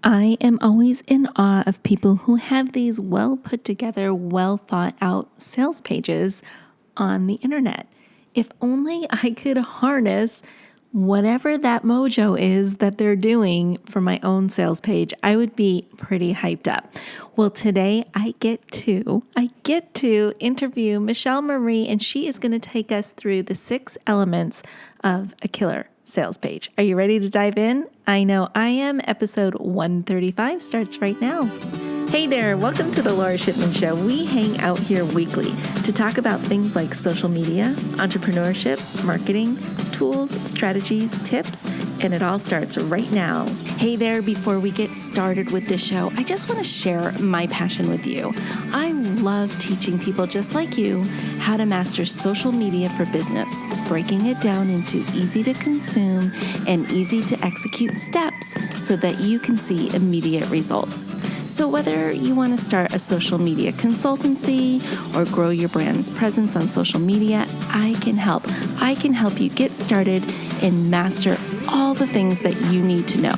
I am always in awe of people who have these well put together, well thought out sales pages on the internet. If only I could harness whatever that mojo is that they're doing for my own sales page, I would be pretty hyped up. Well, today I get to interview Michelle Marie, and she is going to take us through the 6 elements of a killer sales page. Are you ready to dive in? I know I am. Episode 135 starts right now. Hey there, welcome to the Lora Shipman Show. We hang out here weekly to talk about things like social media, entrepreneurship, marketing, tools, strategies, tips, and it all starts right now. Hey there, before we get started with the show, I just want to share my passion with you. I love teaching people just like you how to master social media for business, breaking it down into easy to consume and easy to execute steps so that you can see immediate results. So whether you want to start a social media consultancy or grow your brand's presence on social media, I can help. I can help you get started and master all the things that you need to know.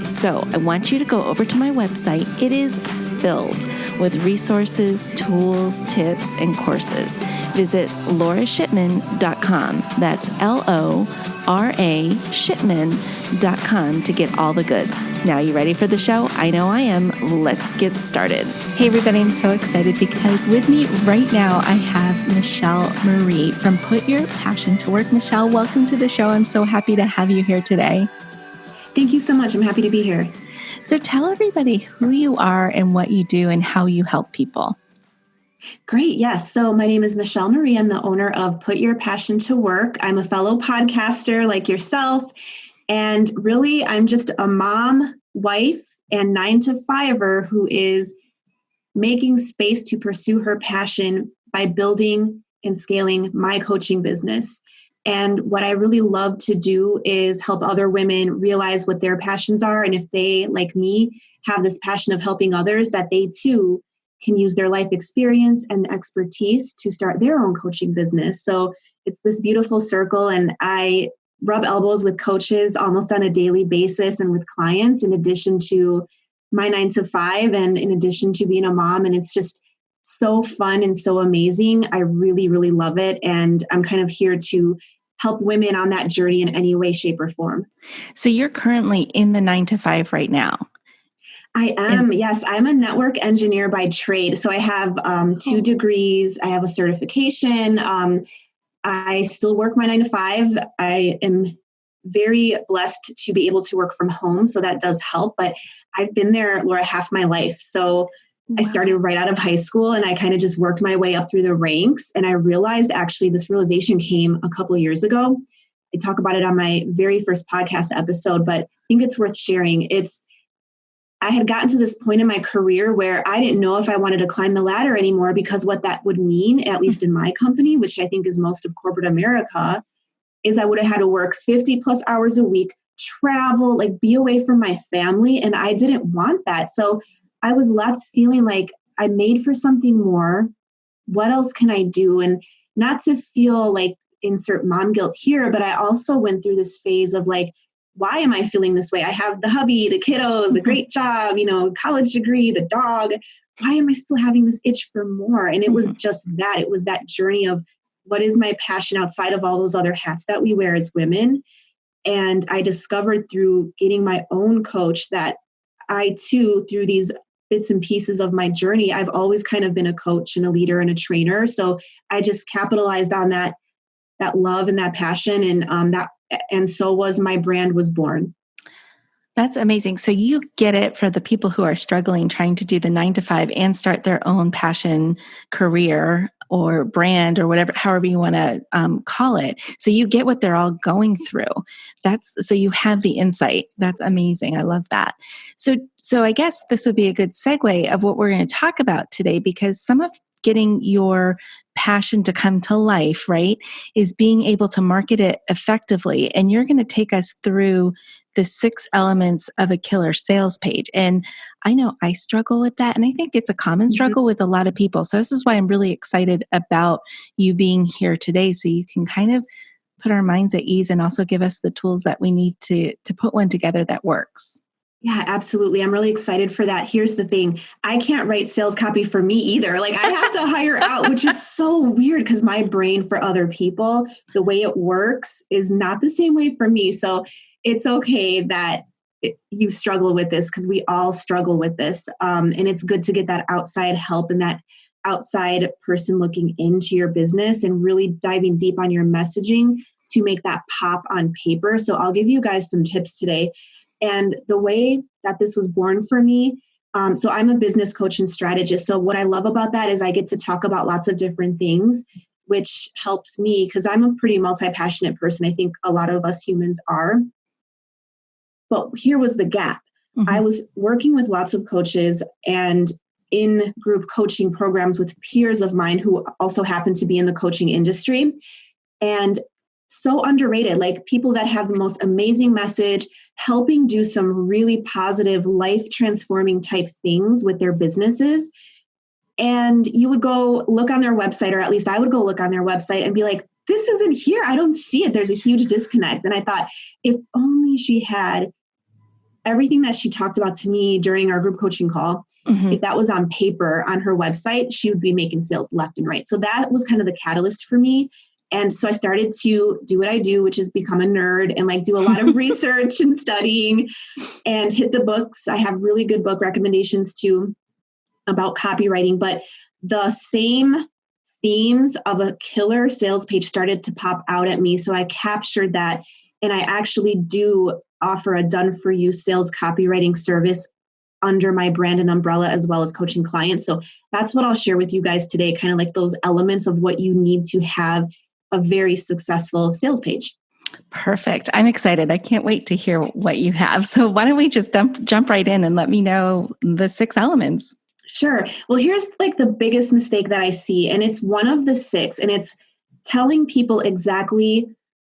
So I want you to go over to my website. It is filled with resources, tools, tips, and courses. Visit lorashipman.com. That's LORA shipman.com to get all the goods. Now, you ready for the show? I know I am. Let's get started. Hey, everybody. I'm so excited because with me right now, I have Michelle Marie from Put Your Passion to Work. Michelle, welcome to the show. I'm so happy to have you here today. Thank you so much. I'm happy to be here. So tell everybody who you are and what you do and how you help people. Great. Yes. So my name is Michelle Marie. I'm the owner of Put Your Passion to Work. I'm a fellow podcaster like yourself. And really, I'm just a mom, wife, and 9-to-5er who is making space to pursue her passion by building and scaling my coaching business. And what I really love to do is help other women realize what their passions are. And if they, like me, have this passion of helping others, that they too can use their life experience and expertise to start their own coaching business. So it's this beautiful circle. And I rub elbows with coaches almost on a daily basis and with clients, in addition to my 9-to-5 and in addition to being a mom. And it's just so fun and so amazing. I really, really love it. And I'm kind of here to help women on that journey in any way, shape, or form. So you're currently in the 9-to-5 right now. I am. Yes, I'm a network engineer by trade. So I have 2 degrees. I have a certification. I still work my 9-to-5. I am very blessed to be able to work from home. So that does help. But I've been there, Laura, half my life. So I started right out of high school and I kind of just worked my way up through the ranks. And I realized actually this realization came a couple of years ago. I talk about it on my very first podcast episode, but I think it's worth sharing. I had gotten to this point in my career where I didn't know if I wanted to climb the ladder anymore, because what that would mean, at least in my company, which I think is most of corporate America, is I would have had to work 50 plus hours a week, travel, like be away from my family. And I didn't want that. So I was left feeling like I made for something more. What else can I do? And not to feel like insert mom guilt here, but I also went through this phase of like, why am I feeling this way? I have the hubby, the kiddos, a great job, college degree, the dog. Why am I still having this itch for more? And it was just that. It was that journey of what is my passion outside of all those other hats that we wear as women. And I discovered through getting my own coach that I too, through these bits and pieces of my journey, I've always kind of been a coach and a leader and a trainer. So I just capitalized on that love and that passion, and so my brand was born. That's amazing. So you get it for the people who are struggling, trying to do the 9-to-5 and start their own passion career or brand or whatever, however you want to call it. So you get what they're all going through. So you have the insight. That's amazing. I love that. So I guess this would be a good segue of what we're going to talk about today, because some of getting your passion to come to life, right, is being able to market it effectively. And you're going to take us through the 6 elements of a killer sales page. And I know I struggle with that. And I think it's a common struggle with a lot of people. So this is why I'm really excited about you being here today. So you can kind of put our minds at ease and also give us the tools that we need to put one together that works. Yeah, absolutely. I'm really excited for that. Here's the thing. I can't write sales copy for me either. Like I have to hire out, which is so weird because my brain for other people, the way it works is not the same way for me. So it's okay that you struggle with this because we all struggle with this. And it's good to get that outside help and that outside person looking into your business and really diving deep on your messaging to make that pop on paper. So I'll give you guys some tips today. And the way that this was born for me, so I'm a business coach and strategist. So what I love about that is I get to talk about lots of different things, which helps me because I'm a pretty multi-passionate person. I think a lot of us humans are. But here was the gap. I was working with lots of coaches and in group coaching programs with peers of mine who also happen to be in the coaching industry. And so underrated, like people that have the most amazing message, helping do some really positive, life transforming type things with their businesses. And you would go look on their website, or at least I would go look on their website and be like, this isn't here. I don't see it. There's a huge disconnect. And I thought, if only she had everything that she talked about to me during our group coaching call, if that was on paper on her website, she would be making sales left and right. So that was kind of the catalyst for me. And so I started to do what I do, which is become a nerd and like do a lot of research and studying and hit the books. I have really good book recommendations too about copywriting, but the same themes of a killer sales page started to pop out at me. So I captured that and I actually do offer a done for you sales copywriting service under my brand and umbrella as well as coaching clients. So that's what I'll share with you guys today, kind of like those elements of what you need to have a very successful sales page. Perfect. I'm excited. I can't wait to hear what you have. So why don't we just jump right in and let me know the 6 elements? Sure. Well, here's like the biggest mistake that I see, and it's one of the 6, and it's telling people exactly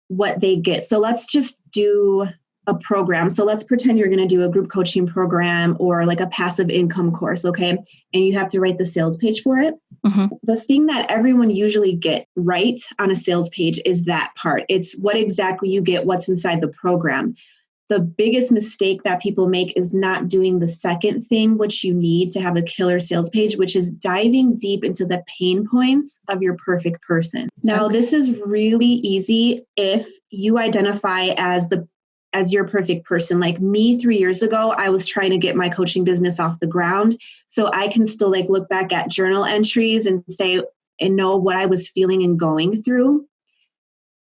what they get. So let's just do a program. So let's pretend you're going to do a group coaching program or like a passive income course, okay? And you have to write the sales page for it. The thing that everyone usually get right on a sales page is that part. It's what exactly you get, what's inside the program. The biggest mistake that people make is not doing the second thing, which you need to have a killer sales page, which is diving deep into the pain points of your perfect person. Now, this is really easy if you identify as your perfect person. Like me 3 years ago, I was trying to get my coaching business off the ground. So I can still like look back at journal entries and say and know what I was feeling and going through.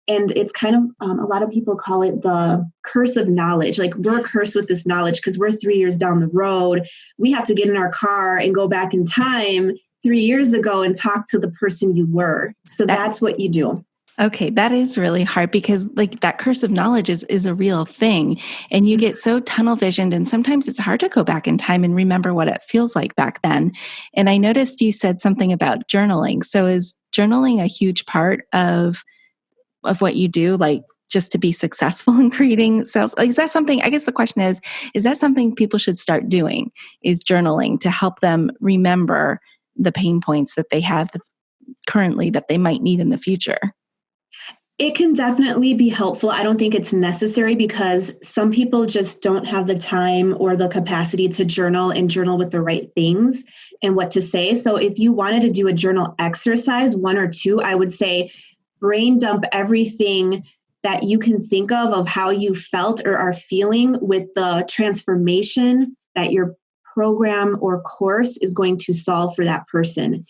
And it's kind of, a lot of people call it the curse of knowledge. Like we're cursed with this knowledge because we're 3 years down the road. We have to get in our car and go back in time 3 years ago and talk to the person you were. So that's what you do. Okay, that is really hard because like that curse of knowledge is a real thing. And you get so tunnel visioned and sometimes it's hard to go back in time and remember what it feels like back then. And I noticed you said something about journaling. So is journaling a huge part of what you do, like just to be successful in creating sales? Like, is that something, I guess the question is that something people should start doing, is journaling to help them remember the pain points that they have currently that they might need in the future? It can definitely be helpful. I don't think it's necessary because some people just don't have the time or the capacity to journal and journal with the right things and what to say. So if you wanted to do a journal exercise, 1 or 2, I would say brain dump everything that you can think of how you felt or are feeling with the transformation that your program or course is going to solve for that person.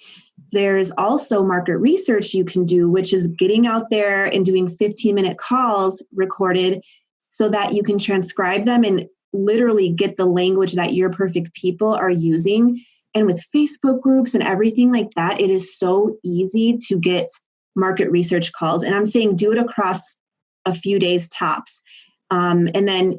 There's also market research you can do, which is getting out there and doing 15-minute calls recorded so that you can transcribe them and literally get the language that your perfect people are using. And with Facebook groups and everything like that, it is so easy to get market research calls. And I'm saying do it across a few days tops. And then,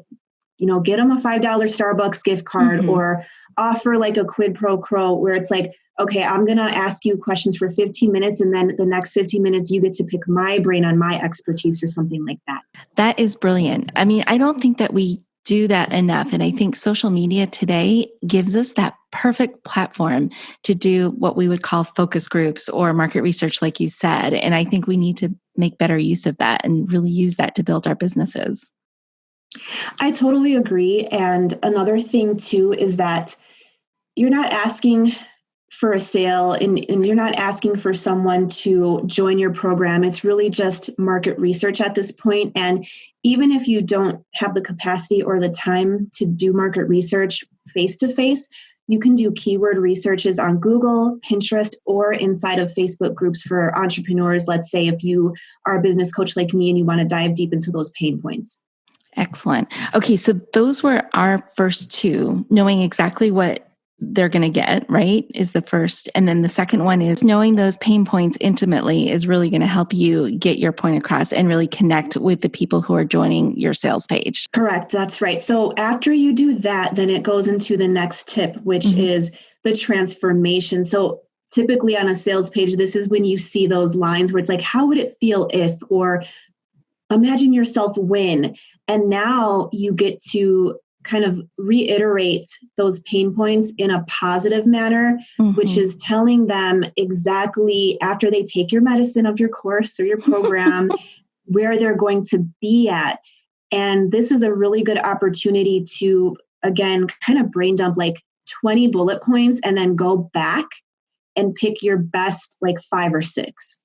get them a $5 Starbucks gift card or offer like a quid pro quo where it's like, okay, I'm going to ask you questions for 15 minutes. And then the next 15 minutes, you get to pick my brain on my expertise or something like that. That is brilliant. I mean, I don't think that we do that enough. And I think social media today gives us that perfect platform to do what we would call focus groups or market research, like you said. And I think we need to make better use of that and really use that to build our businesses. I totally agree. And another thing too is that you're not asking for a sale and you're not asking for someone to join your program. It's really just market research at this point. And even if you don't have the capacity or the time to do market research face to face, you can do keyword researches on Google, Pinterest, or inside of Facebook groups for entrepreneurs. Let's say if you are a business coach like me and you want to dive deep into those pain points. Excellent. Okay, so those were our first two, knowing exactly what they're going to get, right? Is the first. And then the second one is knowing those pain points intimately is really going to help you get your point across and really connect with the people who are joining your sales page. Correct. That's right. So after you do that, then it goes into the next tip, which is the transformation. So typically on a sales page, this is when you see those lines where it's like, how would it feel if, or imagine yourself win. And now you get to kind of reiterate those pain points in a positive manner, which is telling them exactly after they take your medicine of your course or your program, where they're going to be at. And this is a really good opportunity to, again, kind of brain dump like 20 bullet points and then go back and pick your best like 5 or 6.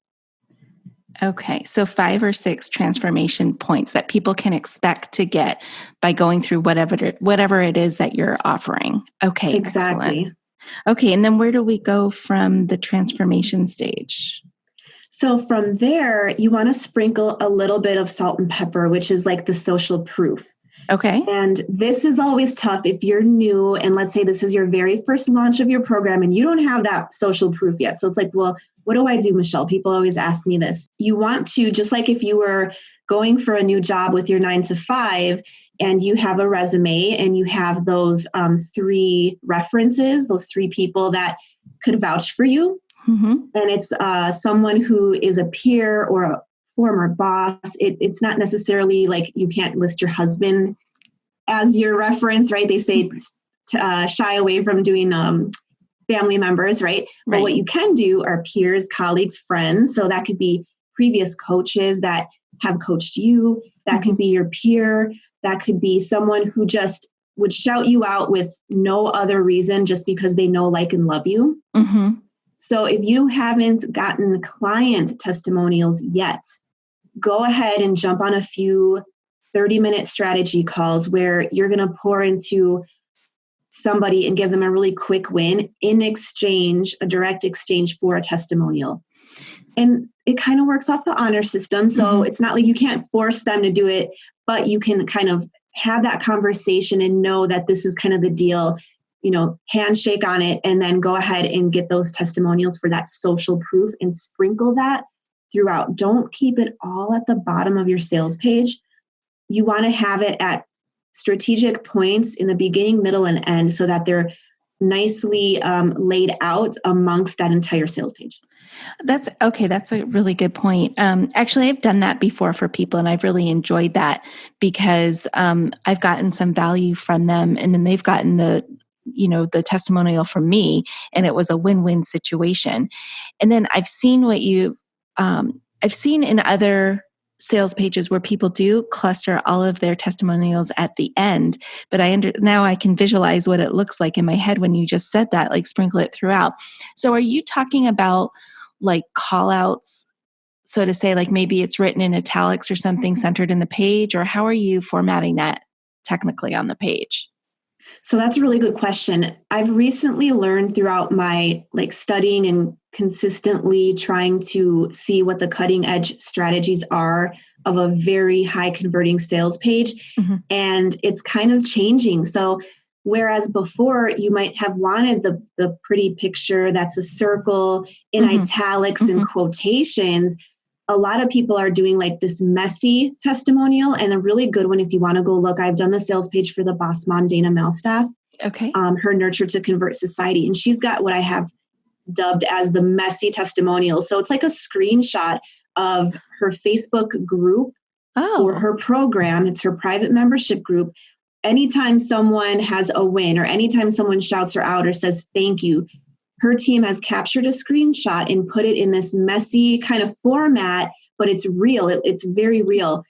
Okay, so 5 or 6 transformation points that people can expect to get by going through whatever it is that you're offering. Okay, Exactly. excellent. Okay, and then where do we go from the transformation stage? So from there, you want to sprinkle a little bit of salt and pepper, which is like the social proof. Okay. And this is always tough if you're new and let's say this is your very first launch of your program and you don't have that social proof yet. So it's like, well, what do I do, Michelle? People always ask me this. You want to, just like if you were going for a new job with your 9 to 5 and you have a resume and you have those 3 references, those 3 people that could vouch for you. And it's someone who is a peer or a former boss. It's not necessarily like you can't list your husband as your reference, right? They say shy away from doing family members, right? But what you can do are peers, colleagues, friends. So that could be previous coaches that have coached you. That could be your peer. That could be someone who just would shout you out with no other reason, just because they know, like, and love you. So if you haven't gotten client testimonials yet, go ahead and jump on a few 30-minute strategy calls where you're going to pour into somebody and give them a really quick win in exchange, a direct exchange for a testimonial. And it kind of works off the honor system. So it's not like you can't force them to do it, but you can kind of have that conversation and know that this is kind of the deal, you know, handshake on it, and then go ahead and get those testimonials for that social proof and sprinkle that throughout. Don't keep it all at the bottom of your sales page. You want to have it at strategic points in the beginning, middle, and end so that they're nicely laid out amongst that entire sales page. That's okay. That's a really good point. Actually, I've done that before for people, and I've really enjoyed that because I've gotten some value from them, and then they've gotten the testimonial from me, and it was a win-win situation. And then I've seen I've seen in other sales pages where people do cluster all of their testimonials at the end, but now I can visualize what it looks like in my head when you just said that, like sprinkle it throughout. So are you talking about like call outs, so to say, like maybe it's written in italics or something centered in the page, or how are you formatting that technically on the page? So that's a really good question. I've recently learned throughout my studying and consistently trying to see what the cutting edge strategies are of a very high converting sales page. And it's kind of changing. So whereas before you might have wanted the pretty picture that's a circle in italics and quotations, a lot of people are doing like this messy testimonial, and a really good one if you want to go look. I've done the sales page for the Boss Mom Dana Malstaff, her Nurture to Convert Society, and she's got what I have dubbed as the messy testimonial. So it's like a screenshot of her Facebook group or her program. It's her private membership group. Anytime someone has a win or anytime someone shouts her out or says thank you, her team has captured a screenshot and put it in this messy kind of format, but it's real. It's very real.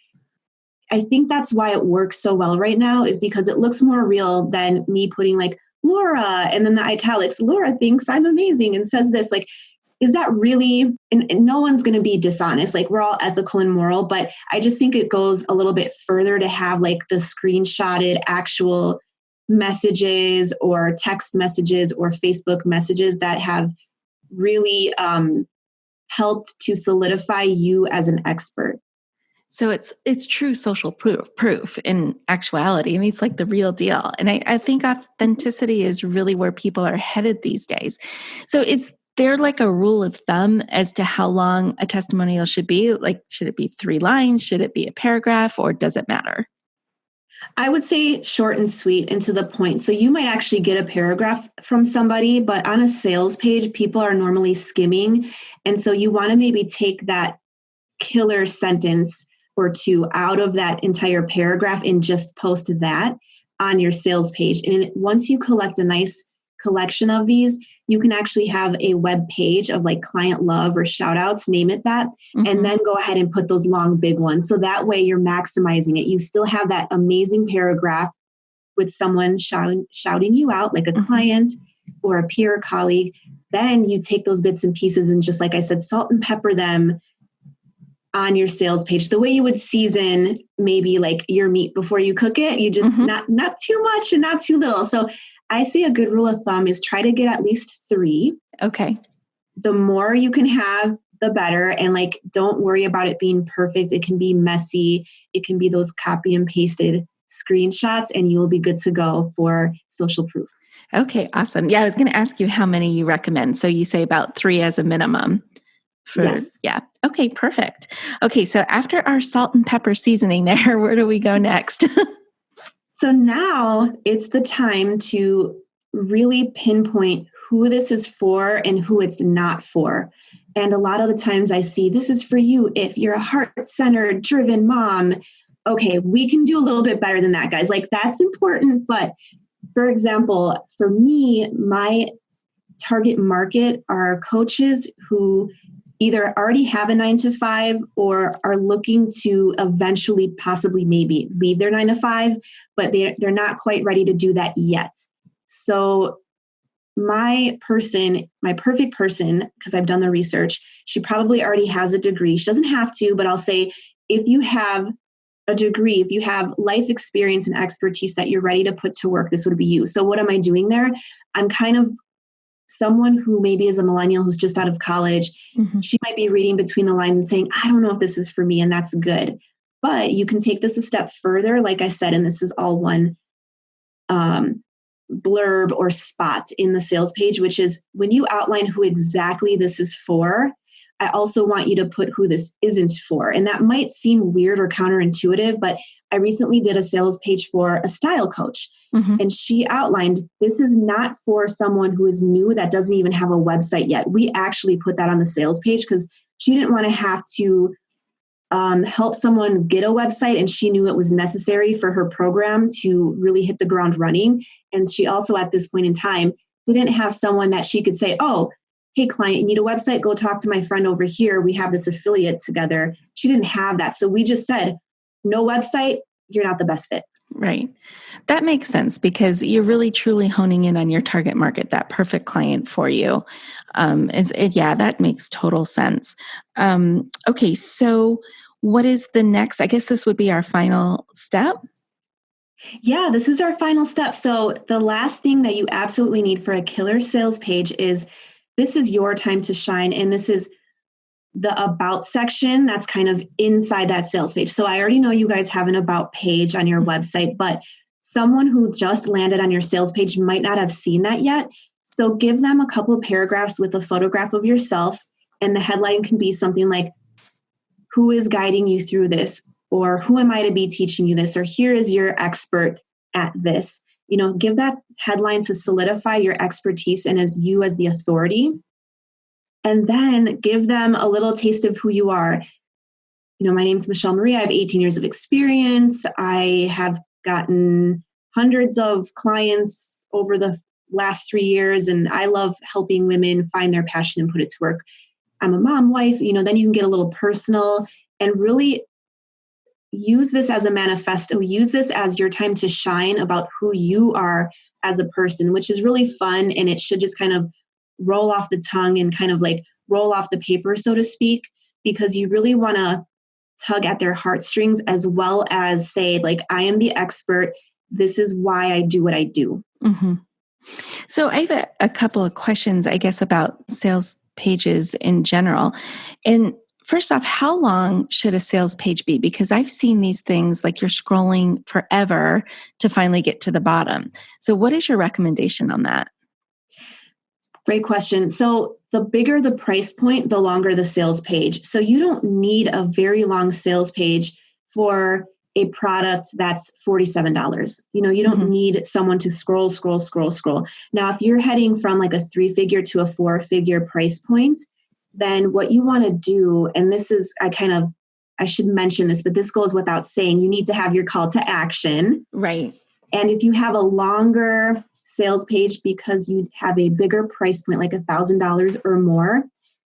I think that's why it works so well right now, is because it looks more real than me putting like Laura and then the italics. Laura thinks I'm amazing and says this. Like, is that really, and no one's going to be dishonest. Like, we're all ethical and moral, but I just think it goes a little bit further to have like the screenshotted actual messages or text messages or Facebook messages that have really helped to solidify you as an expert. So it's true social proof in actuality. I mean, it's like the real deal. And I think authenticity is really where people are headed these days. So is there like a rule of thumb as to how long a testimonial should be? Like, should it be 3 lines? Should it be a paragraph, or does it matter? I would say short and sweet and to the point. So you might actually get a paragraph from somebody, but on a sales page, people are normally skimming. And so you want to maybe take that killer sentence or two out of that entire paragraph and just post that on your sales page. And once you collect a nice collection of these, you can actually have a web page of like client love or shout outs, name it that, and then go ahead and put those long, big ones. So that way you're maximizing it. You still have that amazing paragraph with someone shouting you out, like a client or a peer or colleague. Then you take those bits and pieces and just like I said, salt and pepper them on your sales page the way you would season maybe like your meat before you cook it. You just not too much and not too little. So I say a good rule of thumb is try to get at least 3. Okay. The more you can have, the better. And like, don't worry about it being perfect. It can be messy. It can be those copy and pasted screenshots, and you will be good to go for social proof. Okay, awesome. Yeah, I was going to ask you how many you recommend. So you say about 3 as a minimum. Yes. Yeah. Okay, perfect. Okay, so after our salt and pepper seasoning there, where do we go next? So now it's the time to really pinpoint who this is for and who it's not for. And a lot of the times I see this is for you if you're a heart-centered, driven mom. Okay, we can do a little bit better than that, guys. Like, that's important. But for example, for me, my target market are coaches who either already have a 9 to 5 or are looking to eventually possibly maybe leave their 9 to 5, but they're not quite ready to do that yet. So my perfect person, because I've done the research, she probably already has a degree. She doesn't have to, but I'll say if you have a degree, if you have life experience and expertise that you're ready to put to work, this would be you. So what am I doing there? I'm kind of someone who maybe is a millennial who's just out of college. She might be reading between the lines and saying, I don't know if this is for me, and that's good. But you can take this a step further, like I said, and this is all one blurb or spot in the sales page, which is when you outline who exactly this is for, I also want you to put who this isn't for. And that might seem weird or counterintuitive, but I recently did a sales page for a style coach. And she outlined, this is not for someone who is new that doesn't even have a website yet. We actually put that on the sales page because she didn't want to have to help someone get a website, and she knew it was necessary for her program to really hit the ground running. And she also, at this point in time, didn't have someone that she could say, oh, hey, client, you need a website? Go talk to my friend over here. We have this affiliate together. She didn't have that. So we just said, no website, you're not the best fit. Right. That makes sense because you're really truly honing in on your target market, that perfect client for you. Yeah, that makes total sense. Okay, so what is the next? I guess this would be our final step. Yeah, this is our final step. So the last thing that you absolutely need for a killer sales page is this is your time to shine. And this is the about section that's kind of inside that sales page. So I already know you guys have an about page on your website, but someone who just landed on your sales page might not have seen that yet. So give them a couple of paragraphs with a photograph of yourself. And the headline can be something like, who is guiding you through this? Or who am I to be teaching you this? Or here is your expert at this. You know, give that headline to solidify your expertise and as you as the authority. And then give them a little taste of who you are. You know, my name is Michelle Marie. I have 18 years of experience. I have gotten hundreds of clients over the last 3 years, and I love helping women find their passion and put it to work. I'm a mom, wife, you know, then you can get a little personal and really use this as a manifesto, use this as your time to shine about who you are as a person, which is really fun. And it should just kind of roll off the tongue and kind of like roll off the paper, so to speak, because you really want to tug at their heartstrings as well as say, like, I am the expert. This is why I do what I do. Mm-hmm. So I have a couple of questions, I guess, about sales pages in general. And first off, how long should a sales page be? Because I've seen these things like you're scrolling forever to finally get to the bottom. So what is your recommendation on that? Great question. So the bigger the price point, the longer the sales page. So you don't need a very long sales page for a product that's $47. You don't need someone to scroll. Now, if you're heading from like a 3-figure to a 4-figure price point, then what you want to do, and this is, I should mention this, but this goes without saying, you need to have your call to action. Right. And if you have a longer sales page because you have a bigger price point, like $1,000 or more,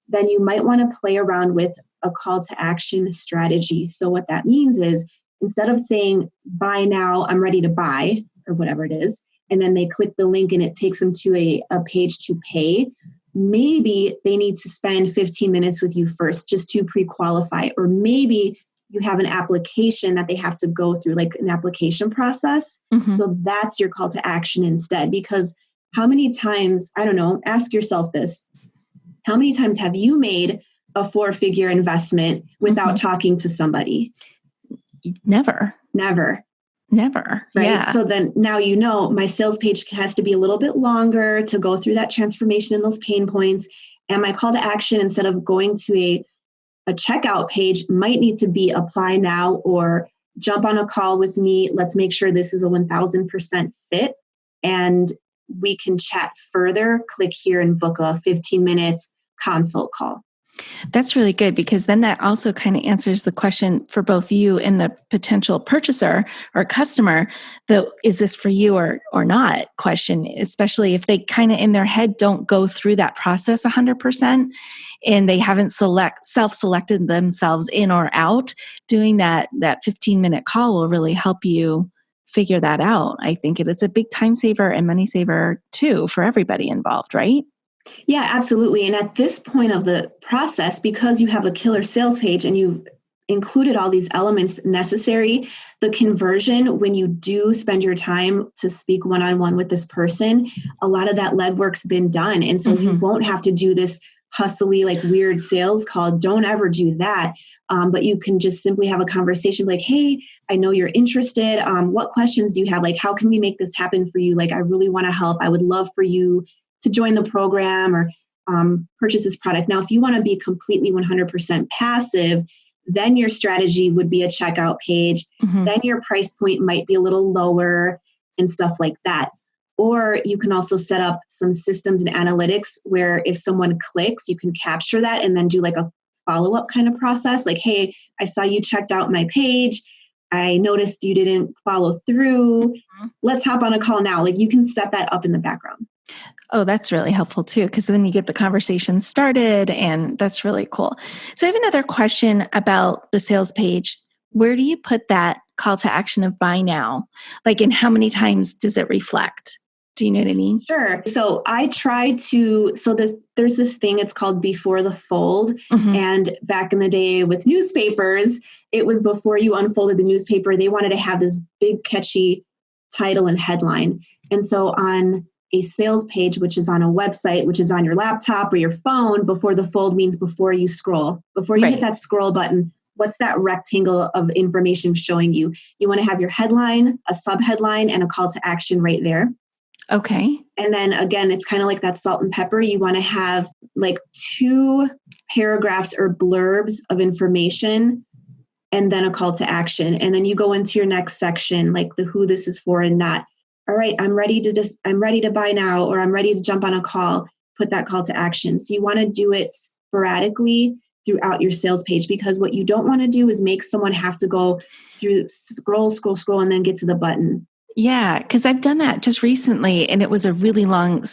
then you might want to play around with a call to action strategy. So what that means is, instead of saying, buy now, I'm ready to buy, or whatever it is, and then they click the link and it takes them to a page to pay, maybe they need to spend 15 minutes with you first just to pre-qualify. Or maybe you have an application that they have to go through, like an application process. Mm-hmm. So that's your call to action instead. Because how many times, I don't know, ask yourself this, how many times have you made a 4-figure investment without talking to somebody? Never. Right. Yeah. So then now my sales page has to be a little bit longer to go through that transformation and those pain points. And my call to action, instead of going to a checkout page, might need to be apply now or jump on a call with me. Let's make sure this is a 1000% fit. And we can chat further. Click here and book a 15-minute consult call. That's really good, because then that also kind of answers the question for both you and the potential purchaser or customer, the is this for you or not question, especially if they kind of in their head don't go through that process 100% and they haven't self-selected themselves in or out. Doing that 15-minute call will really help you figure that out. I think it's a big time saver and money saver too for everybody involved, right? Yeah, absolutely. And at this point of the process, because you have a killer sales page and you've included all these elements necessary, the conversion, when you do spend your time to speak one-on-one with this person, a lot of that legwork's been done. And so you won't have to do this hustly, like weird sales call. Don't ever do that. But you can just simply have a conversation like, hey, I know you're interested. What questions do you have? Like, how can we make this happen for you? Like, I really want to help. I would love for you to join the program or purchase this product. Now, if you want to be completely 100% passive, then your strategy would be a checkout page. Then your price point might be a little lower and stuff like that. Or you can also set up some systems and analytics where if someone clicks, you can capture that and then do like a follow-up kind of process. Like, hey, I saw you checked out my page. I noticed you didn't follow through. Let's hop on a call now. Like, you can set that up in the background. Oh, that's really helpful too, because then you get the conversation started, and that's really cool. So I have another question about the sales page. Where do you put that call to action of buy now? Like, and how many times does it reflect? Do you know what I mean? Sure. So I try to, there's this thing, it's called before the fold. And back in the day with newspapers, it was before you unfolded the newspaper, they wanted to have this big catchy title and headline. And so on a sales page, which is on a website, which is on your laptop or your phone, before the fold means before you scroll, before you hit that scroll button, what's that rectangle of information showing you? You want to have your headline, a subheadline, and a call to action right there. Okay. And then again, it's kind of like that salt and pepper. You want to have like 2 paragraphs or blurbs of information and then a call to action. And then you go into your next section, like the who this is for and not. All right, I'm ready to buy now, or I'm ready to jump on a call, put that call to action. So you want to do it sporadically throughout your sales page, because what you don't want to do is make someone have to go through scroll, and then get to the button. Yeah, because I've done that just recently and it was a really long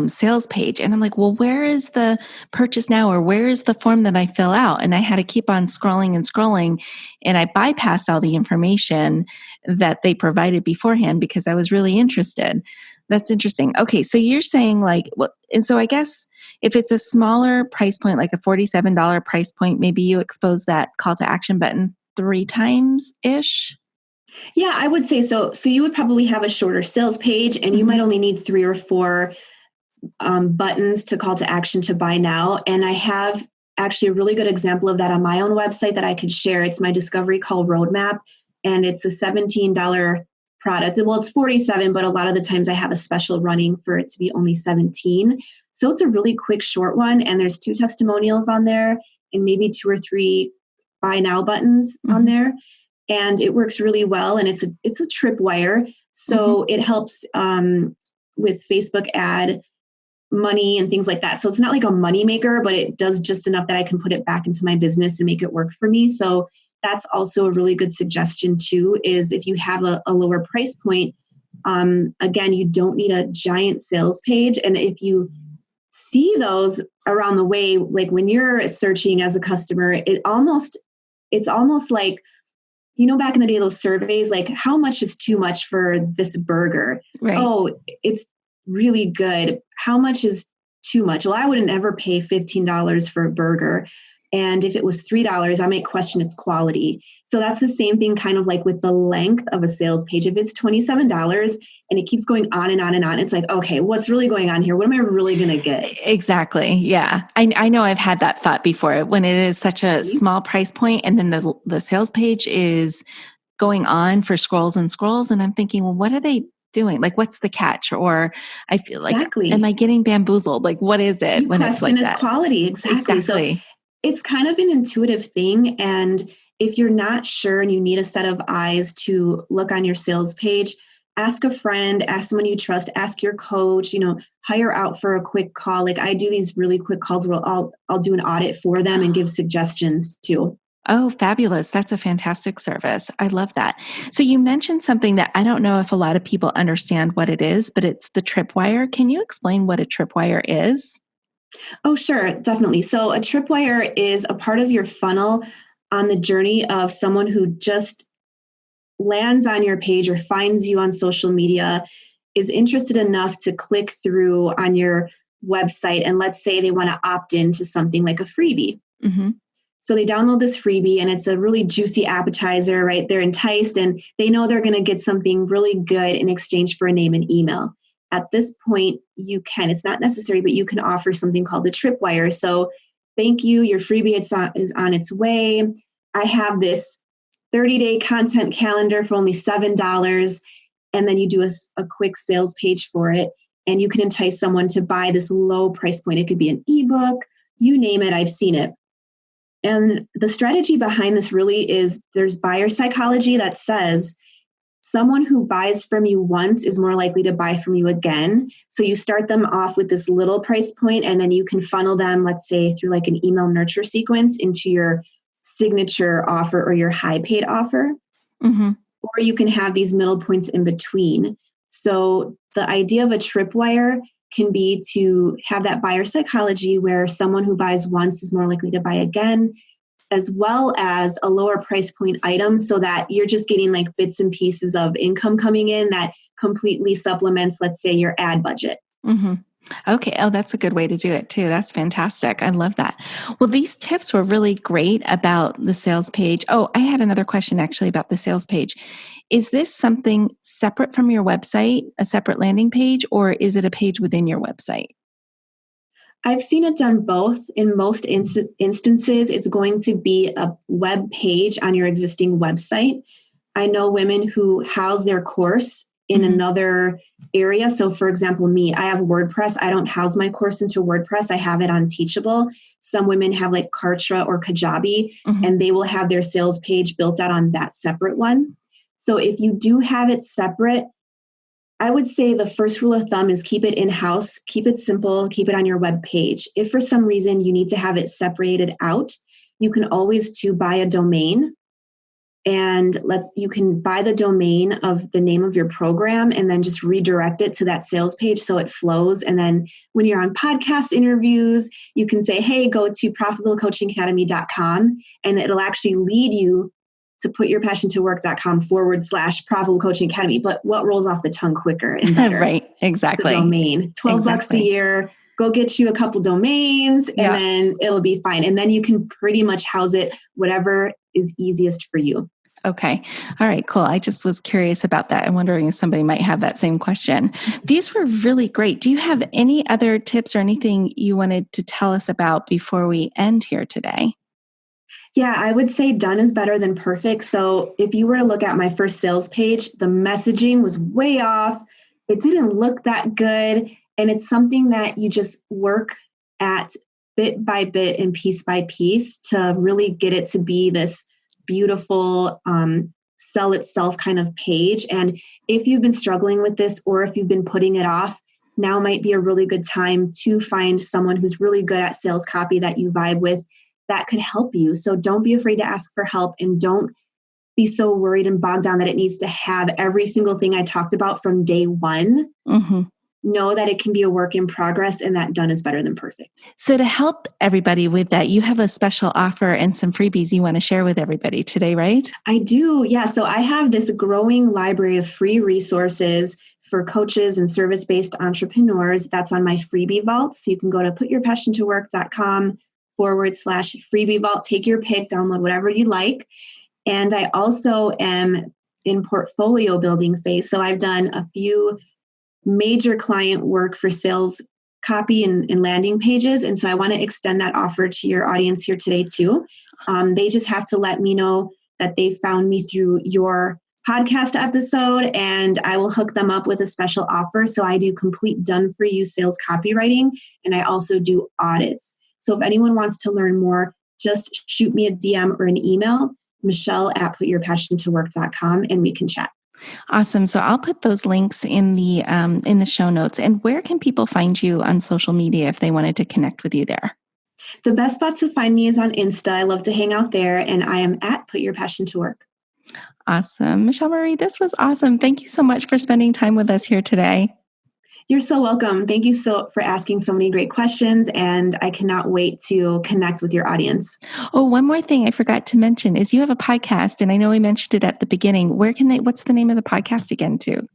sales page. And I'm like, well, where is the purchase now or where is the form that I fill out? And I had to keep on scrolling and scrolling. And I bypassed all the information that they provided beforehand because I was really interested. That's interesting. Okay, so you're saying like, well, and so I guess if it's a smaller price point, like a $47 price point, maybe you expose that call to action button 3 times ish. Yeah, I would say so. So you would probably have a shorter sales page, and you might Mm-hmm. only need 3 or 4 buttons to call to action to buy now. And I have actually a really good example of that on my own website that I could share. It's my discovery call roadmap, and it's a $17 product. Well, it's 47, but a lot of the times I have a special running for it to be only 17. So it's a really quick, short one, and there's 2 testimonials on there, and maybe 2 or 3 buy now buttons on Mm-hmm. there, and it works really well. And it's a tripwire, Mm-hmm. so it helps with Facebook ad money and things like that. So it's not like a money maker, but it does just enough that I can put it back into my business and make it work for me. So that's also a really good suggestion too, is if you have a lower price point, again, you don't need a giant sales page. And if you see those around the way, like when you're searching as a customer, it's almost like, back in the day, those surveys, like how much is too much for this burger? Right. Oh, it's really good. How much is too much? Well, I wouldn't ever pay $15 for a burger. And if it was $3, I might question its quality. So that's the same thing kind of like with the length of a sales page. If it's $27 and it keeps going on and on and on, it's like, okay, what's really going on here? What am I really going to get? Exactly. Yeah. I know I've had that thought before when it is such a small price point and then the sales page is going on for scrolls and scrolls. And I'm thinking, well, what are they doing? Like, what's the catch? Or I feel like, am I Exactly. getting bamboozled? Like, what is it You when it's question like its that? quality. Exactly. So Exactly. it's kind of an intuitive thing. And if you're not sure and you need a set of eyes to look on your sales page, ask a friend, ask someone you trust, ask your coach, hire out for a quick call. Like I do these really quick calls where I'll do an audit for them and give suggestions too. Oh, fabulous. That's a fantastic service. I love that. So you mentioned something that I don't know if a lot of people understand what it is, but it's the tripwire. Can you explain what a tripwire is? Oh, sure, definitely. So a tripwire is a part of your funnel on the journey of someone who just lands on your page or finds you on social media, is interested enough to click through on your website, and let's say they want to opt into something like a freebie. Mm-hmm. So they download this freebie and it's a really juicy appetizer, right? They're enticed and they know they're going to get something really good in exchange for a name and email. At this point, it's not necessary, but you can offer something called the tripwire. So thank you, your freebie is on its way. I have this 30-day content calendar for only $7. And then you do a quick sales page for it. And you can entice someone to buy this low price point. It could be an ebook, you name it, I've seen it. And the strategy behind this really is there's buyer psychology that says someone who buys from you once is more likely to buy from you again. So you start them off with this little price point, and then you can funnel them, let's say, through like an email nurture sequence into your signature offer or your high paid offer. Mm-hmm. Or you can have these middle points in between. So the idea of a tripwire can be to have that buyer psychology where someone who buys once is more likely to buy again, as well as a lower price point item so that you're just getting like bits and pieces of income coming in that completely supplements, let's say, your ad budget. Mm-hmm. Okay. Oh, that's a good way to do it too. That's fantastic. I love that. Well, these tips were really great about the sales page. Oh, I had another question actually about the sales page. Is this something separate from your website, a separate landing page, or is it a page within your website? I've seen it done both. In most instances, it's going to be a web page on your existing website. I know women who house their course in Mm-hmm. another area. So, for example, me, I have WordPress. I don't house my course into WordPress. I have it on Teachable. Some women have like Kartra or Kajabi, Mm-hmm. and they will have their sales page built out on that separate one. So, if you do have it separate, I would say the first rule of thumb is keep it in-house, keep it simple, keep it on your web page. If for some reason you need to have it separated out, you can always buy a domain and you can buy the domain of the name of your program and then just redirect it to that sales page so it flows. And then when you're on podcast interviews, you can say, hey, go to profitablecoachingacademy.com, and it'll actually lead you to putyourpassiontowork.com/Profitable Coaching Academy. But what rolls off the tongue quicker and better? Right, exactly. The domain, $12 a year. Go get you a couple domains, and then it'll be fine. And then you can pretty much house it whatever is easiest for you. Okay. All right, cool. I just was curious about that. I'm wondering if somebody might have that same question. These were really great. Do you have any other tips or anything you wanted to tell us about before we end here today? Yeah, I would say done is better than perfect. So if you were to look at my first sales page, the messaging was way off. It didn't look that good. And it's something that you just work at bit by bit and piece by piece to really get it to be this beautiful sell itself kind of page. And if you've been struggling with this, or if you've been putting it off, now might be a really good time to find someone who's really good at sales copy that you vibe with that could help you. So don't be afraid to ask for help, and don't be so worried and bogged down that it needs to have every single thing I talked about from day one. Mm-hmm. Know that it can be a work in progress, and that done is better than perfect. So to help everybody with that, you have a special offer and some freebies you want to share with everybody today, right? I do. Yeah. So I have this growing library of free resources for coaches and service-based entrepreneurs. That's on my freebie vault. So you can go to putyourpassiontowork.com/freebie vault. Take your pick, download whatever you like. And I also am in portfolio building phase. So I've done a few major client work for sales copy and landing pages. And so I want to extend that offer to your audience here today too. They just have to let me know that they found me through your podcast episode, and I will hook them up with a special offer. So I do complete done for you sales copywriting, and I also do audits. So if anyone wants to learn more, just shoot me a DM or an email, Michelle@putyourpassiontowork.com, and we can chat. Awesome. So I'll put those links in the show notes. And where can people find you on social media if they wanted to connect with you there? The best spot to find me is on Insta. I love to hang out there, and I am at Put Your Passion to Work. Awesome. Michelle Marie, this was awesome. Thank you so much for spending time with us here today. You're so welcome. Thank you for asking so many great questions, and I cannot wait to connect with your audience. Oh, one more thing I forgot to mention is you have a podcast, and I know we mentioned it at the beginning. What's the name of the podcast again too?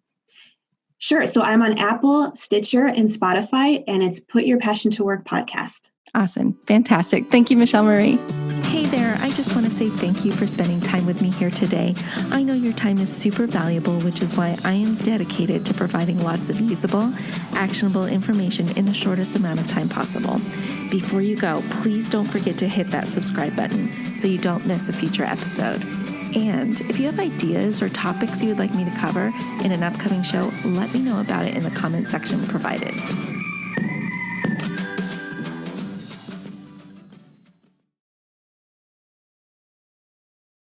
Sure. So I'm on Apple, Stitcher, and Spotify, and it's Put Your Passion to Work podcast. Awesome. Fantastic. Thank you, Michelle Marie. Hey there. I just want to say thank you for spending time with me here today. I know your time is super valuable, which is why I am dedicated to providing lots of usable, actionable information in the shortest amount of time possible. Before you go, please don't forget to hit that subscribe button so you don't miss a future episode. And if you have ideas or topics you would like me to cover in an upcoming show, let me know about it in the comment section provided.